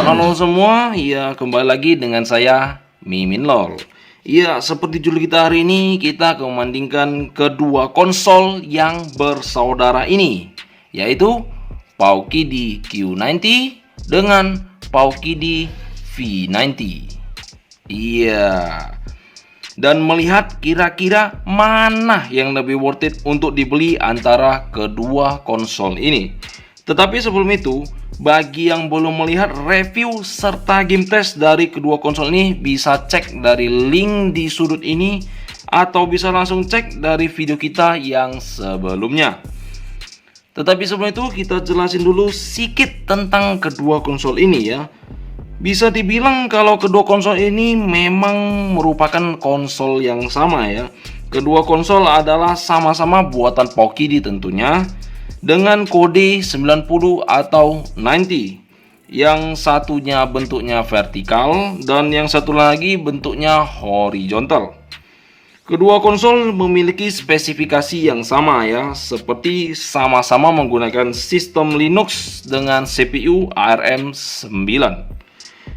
Halo semua, ya kembali lagi dengan saya Mimin Lol. Ya, seperti judul kita hari ini, kita akan membandingkan kedua konsol yang bersaudara ini, yaitu Paukidi Q90 dengan Paukidi V90. Iya. Dan melihat kira-kira mana yang lebih worth it untuk dibeli antara kedua konsol ini. Tetapi sebelum itu, bagi yang belum melihat review serta game test dari kedua konsol ini, bisa cek dari link di sudut ini atau bisa langsung cek dari video kita yang sebelumnya. Tetapi sebelum itu kita jelasin dulu sedikit tentang kedua konsol ini ya. Bisa dibilang kalau kedua konsol ini memang merupakan konsol yang sama ya. Kedua konsol adalah sama-sama buatan Paukidi tentunya, dengan kode 90 atau 90. Yang satunya bentuknya vertikal dan yang satu lagi bentuknya horizontal. Kedua konsol memiliki spesifikasi yang sama ya, seperti sama-sama menggunakan sistem Linux dengan CPU ARM9.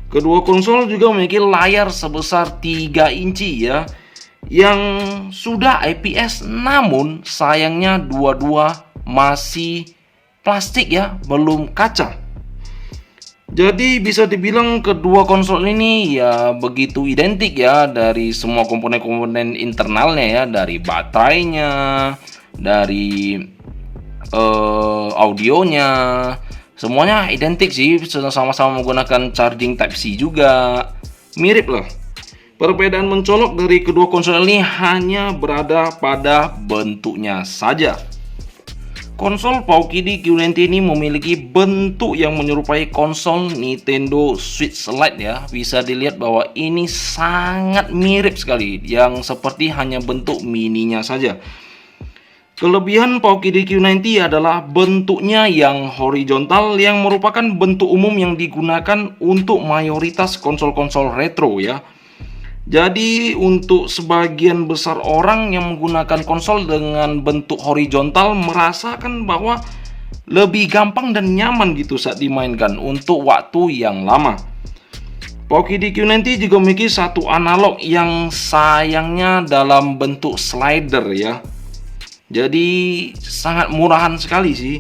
Kedua konsol juga memiliki layar sebesar 3 inci ya, yang sudah IPS, namun sayangnya dua-dua masih plastik ya, belum kaca. Jadi bisa dibilang kedua konsol ini ya begitu identik ya, dari semua komponen-komponen internalnya ya, dari baterainya, dari audionya, semuanya identik sih, sama-sama menggunakan charging Type-C juga, mirip loh. Perbedaan mencolok dari kedua konsol ini hanya berada pada bentuknya saja. Konsol Paukidi Q90 ini memiliki bentuk yang menyerupai konsol Nintendo Switch Lite ya. Bisa dilihat bahwa ini sangat mirip sekali, yang seperti hanya bentuk mininya saja. Kelebihan Paukidi Q90 adalah bentuknya yang horizontal, yang merupakan bentuk umum yang digunakan untuk mayoritas konsol-konsol retro ya. Jadi untuk sebagian besar orang yang menggunakan konsol dengan bentuk horizontal merasakan bahwa lebih gampang dan nyaman gitu saat dimainkan untuk waktu yang lama. Paukidi Q90 juga memiliki satu analog yang sayangnya dalam bentuk slider ya. Jadi sangat murahan sekali sih.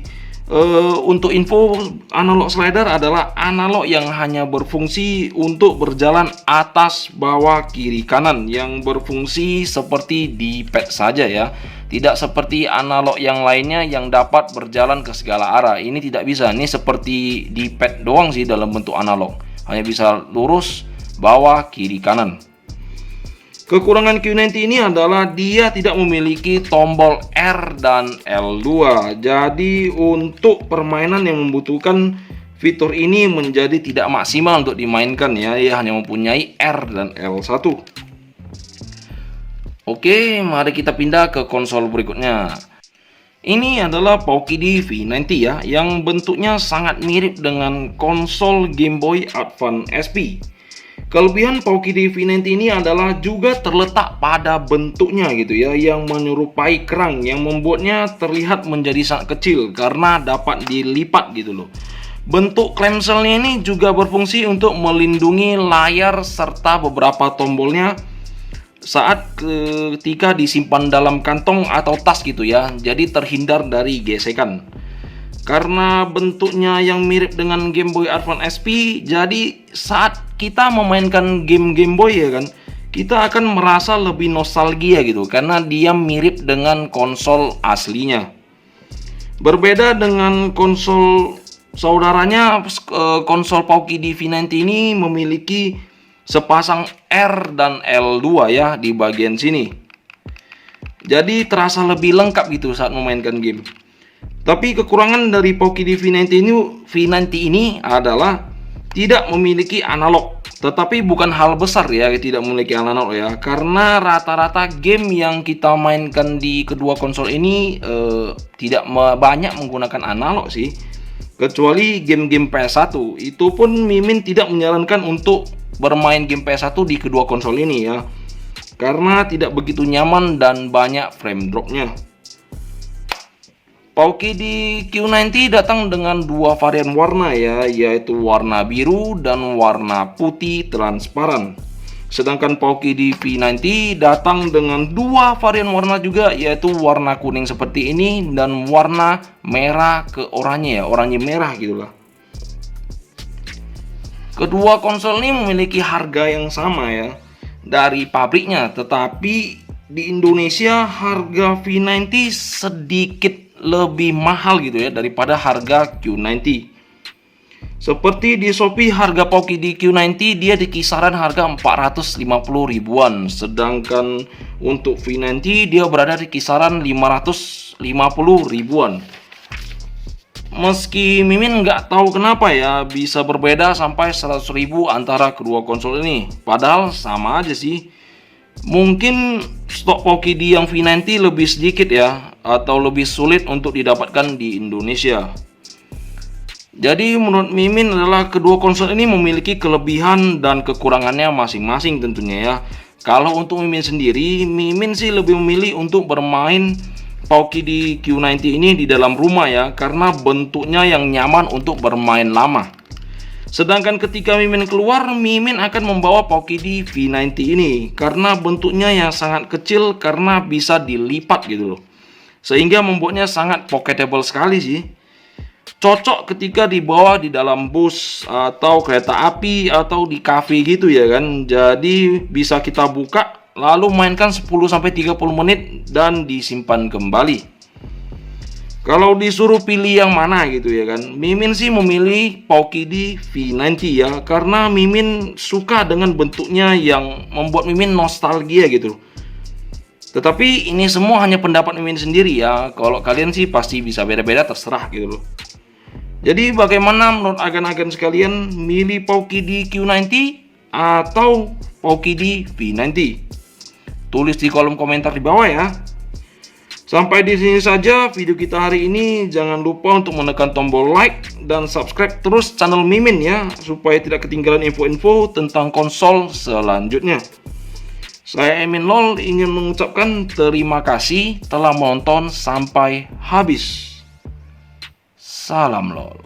Untuk info, analog slider adalah analog yang hanya berfungsi untuk berjalan atas, bawah, kiri, kanan, yang berfungsi seperti di pad saja ya. Tidak seperti analog yang lainnya yang dapat berjalan ke segala arah. Ini tidak bisa. Ini seperti di pad doang sih dalam bentuk analog. Hanya bisa lurus, bawah, kiri, kanan. Kekurangan Q90 ini adalah dia tidak memiliki tombol R dan L2. Jadi untuk permainan yang membutuhkan fitur ini menjadi tidak maksimal untuk dimainkan ya. Ia hanya mempunyai R dan L1. Oke, mari kita pindah ke konsol berikutnya. Ini adalah Paukidi V90 ya, yang bentuknya sangat mirip dengan konsol Game Boy Advance SP. Kelebihan Paukidi V90 ini adalah juga terletak pada bentuknya gitu ya, yang menyerupai kerang, yang membuatnya terlihat menjadi sangat kecil karena dapat dilipat gitu loh. Bentuk klemselnya ini juga berfungsi untuk melindungi layar serta beberapa tombolnya saat ketika disimpan dalam kantong atau tas gitu ya, jadi terhindar dari gesekan. Karena bentuknya yang mirip dengan Game Boy Advance SP, jadi saat kita memainkan game Boy ya kan, kita akan merasa lebih nostalgia gitu, karena dia mirip dengan konsol aslinya. Berbeda dengan konsol saudaranya, konsol Paukidi V90 ini memiliki sepasang R dan L2 ya di bagian sini. Jadi terasa lebih lengkap gitu saat memainkan game. Tapi kekurangan dari Paukidi V90 ini adalah tidak memiliki analog. Tetapi bukan hal besar ya tidak memiliki analog ya, karena rata-rata game yang kita mainkan di kedua konsol ini tidak banyak menggunakan analog sih. Kecuali game-game PS1, itu pun Mimin tidak menyarankan untuk bermain game PS1 di kedua konsol ini ya, karena tidak begitu nyaman dan banyak frame dropnya. Pauki di Q90 datang dengan dua varian warna ya, yaitu warna biru dan warna putih transparan. Sedangkan Pauki di V90 datang dengan dua varian warna juga, yaitu warna kuning seperti ini dan warna merah ke oranye ya, oranye merah gitulah. Kedua konsol ini memiliki harga yang sama ya dari pabriknya, tetapi di Indonesia harga V90 sedikit lebih mahal gitu ya daripada harga Q90. Seperti di Shopee, harga Pauki di Q90 dia di kisaran harga 450 ribuan, sedangkan untuk V90 dia berada di kisaran 550 ribuan. Meski Mimin nggak tahu kenapa ya bisa berbeda sampai 100 ribu antara kedua konsol ini, padahal sama aja sih. Mungkin stok Pauki di yang V90 lebih sedikit ya, atau lebih sulit untuk didapatkan di Indonesia. Jadi menurut Mimin adalah kedua konsol ini memiliki kelebihan dan kekurangannya masing-masing tentunya ya. Kalau untuk Mimin sendiri, Mimin sih lebih memilih untuk bermain Pauki di Q90 ini di dalam rumah ya, karena bentuknya yang nyaman untuk bermain lama. Sedangkan ketika Mimin keluar, Mimin akan membawa Pauki di V90 ini karena bentuknya yang sangat kecil karena bisa dilipat gitu loh. Sehingga membuatnya sangat pocketable sekali sih. Cocok ketika dibawa di dalam bus atau kereta api atau di cafe gitu ya kan. Jadi bisa kita buka lalu mainkan 10-30 menit dan disimpan kembali. Kalau disuruh pilih yang mana gitu ya kan, Mimin sih memilih Pauki di V90 ya, karena Mimin suka dengan bentuknya yang membuat Mimin nostalgia gitu. Tetapi ini semua hanya pendapat Mimin sendiri ya. Kalau kalian sih pasti bisa beda-beda, terserah gitu loh. Jadi bagaimana menurut agan-agan sekalian, milih Pauki di Q90 atau Pauki di V90? Tulis di kolom komentar di bawah ya. Sampai di sini saja video kita hari ini. Jangan lupa untuk menekan tombol like dan subscribe terus channel Mimin ya, supaya tidak ketinggalan info-info tentang konsol selanjutnya. Saya Emin Lol ingin mengucapkan terima kasih telah menonton sampai habis. Salam LOL.